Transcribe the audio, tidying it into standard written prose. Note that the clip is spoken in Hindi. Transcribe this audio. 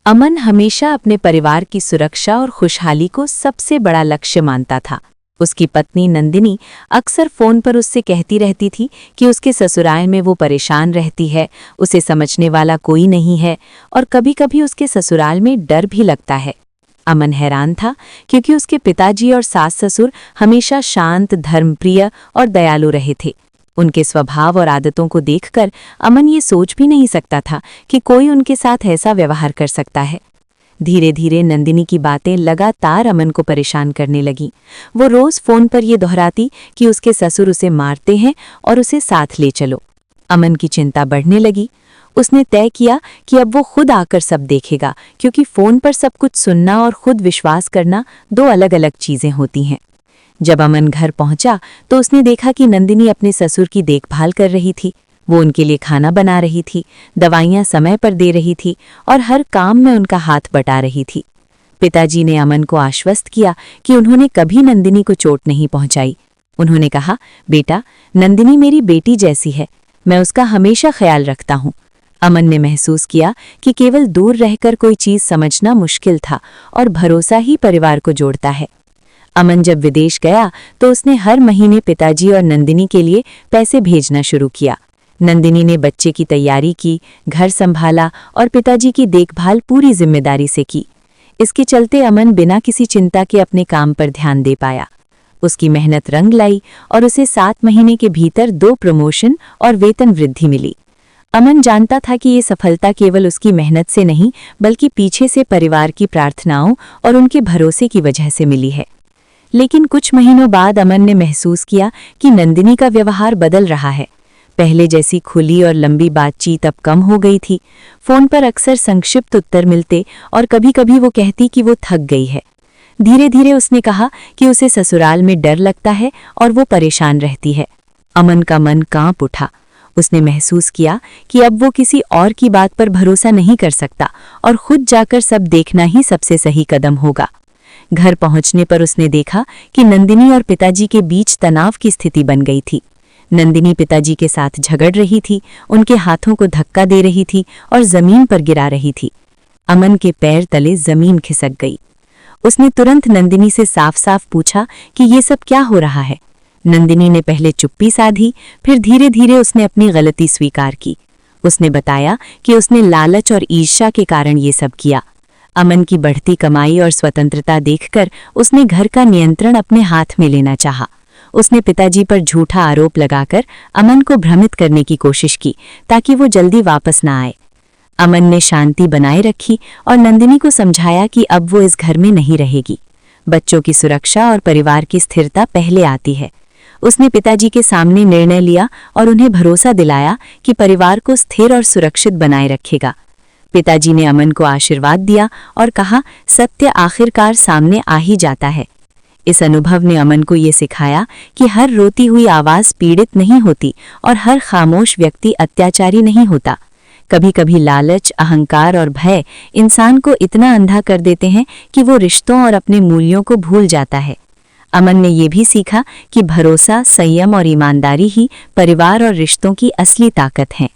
अमन हमेशा अपने परिवार की सुरक्षा और खुशहाली को सबसे बड़ा लक्ष्य मानता था। उसकी पत्नी नंदिनी अक्सर फोन पर उससे कहती रहती थी कि उसके ससुराल में वो परेशान रहती है, उसे समझने वाला कोई नहीं है और कभी-कभी उसके ससुराल में डर भी लगता है। अमन हैरान था क्योंकि उसके पिताजी और सास ससुर हमेशा शांत, धर्मप्रिय और दयालु रहे थे। उनके स्वभाव और आदतों को देखकर अमन ये सोच भी नहीं सकता था कि कोई उनके साथ ऐसा व्यवहार कर सकता है। धीरे धीरे नंदिनी की बातें लगातार अमन को परेशान करने लगीं। वो रोज फोन पर ये दोहराती कि उसके ससुर उसे मारते हैं और उसे साथ ले चलो। अमन की चिंता बढ़ने लगी। उसने तय किया कि अब वो खुद आकर सब देखेगा, क्योंकि फोन पर सब कुछ सुनना और खुद विश्वास करना दो अलग अलग चीजें होती हैं। जब अमन घर पहुंचा तो उसने देखा कि नंदिनी अपने ससुर की देखभाल कर रही थी। वो उनके लिए खाना बना रही थी, दवाइयां समय पर दे रही थी और हर काम में उनका हाथ बटा रही थी। पिताजी ने अमन को आश्वस्त किया कि उन्होंने कभी नंदिनी को चोट नहीं पहुंचाई। उन्होंने कहा, बेटा, नंदिनी मेरी बेटी जैसी है, मैं उसका हमेशा ख्याल रखता हूँ। अमन ने महसूस किया कि केवल दूर रहकर कोई चीज समझना मुश्किल था और भरोसा ही परिवार को जोड़ता है। अमन जब विदेश गया तो उसने हर महीने पिताजी और नंदिनी के लिए पैसे भेजना शुरू किया। नंदिनी ने बच्चे की तैयारी की, घर संभाला और पिताजी की देखभाल पूरी जिम्मेदारी से की। इसके चलते अमन बिना किसी चिंता के अपने काम पर ध्यान दे पाया। उसकी मेहनत रंग लाई और उसे 7 महीने के भीतर 2 प्रमोशन और वेतन वृद्धि मिली। अमन जानता था कि ये सफलता केवल उसकी मेहनत से नहीं, बल्कि पीछे से परिवार की प्रार्थनाओं और उनके भरोसे की वजह से मिली है। लेकिन कुछ महीनों बाद अमन ने महसूस किया कि नंदिनी का व्यवहार बदल रहा है। पहले जैसी खुली और लंबी बातचीत अब कम हो गई थी। फोन पर अक्सर संक्षिप्त उत्तर मिलते और कभी-कभी वो कहती कि वो थक गई है। धीरे धीरे उसने कहा कि उसे ससुराल में डर लगता है और वो परेशान रहती है। अमन का मन कांप उठा। उसने महसूस किया कि अब वो किसी और की बात पर भरोसा नहीं कर सकता और खुद जाकर सब देखना ही सबसे सही कदम होगा। घर पहुंचने पर उसने देखा कि नंदिनी और पिताजी के बीच तनाव की स्थिति बन गई थी। नंदिनी पिताजी के साथ झगड़ रही थी, उनके हाथों को धक्का दे रही थी और जमीन पर गिरा रही थी। अमन के पैर तले जमीन खिसक गई। उसने तुरंत नंदिनी से साफ साफ पूछा कि ये सब क्या हो रहा है। नंदिनी ने पहले चुप्पी साधी, फिर धीरे धीरे उसने अपनी गलती स्वीकार की। उसने बताया कि उसने लालच और ईर्ष्या के कारण ये सब किया। अमन की बढ़ती कमाई और स्वतंत्रता देखकर उसने घर का नियंत्रण अपने हाथ में लेना चाहा। उसने पिताजी पर झूठा आरोप लगाकर अमन को भ्रमित करने की कोशिश की ताकि वो जल्दी वापस ना आए। अमन ने शांति बनाए रखी और नंदिनी को समझाया कि अब वो इस घर में नहीं रहेगी। बच्चों की सुरक्षा और परिवार की स्थिरता पहले आती है। उसने पिताजी के सामने निर्णय लिया और उन्हें भरोसा दिलाया कि परिवार को स्थिर और सुरक्षित बनाए रखेगा। पिताजी ने अमन को आशीर्वाद दिया और कहा, सत्य आखिरकार सामने आ ही जाता है। इस अनुभव ने अमन को ये सिखाया कि हर रोती हुई आवाज़ पीड़ित नहीं होती और हर खामोश व्यक्ति अत्याचारी नहीं होता। कभी-कभी लालच, अहंकार और भय इंसान को इतना अंधा कर देते हैं कि वो रिश्तों और अपने मूल्यों को भूल जाता है। अमन ने ये भी सीखा कि भरोसा, संयम और ईमानदारी ही परिवार और रिश्तों की असली ताकत हैं।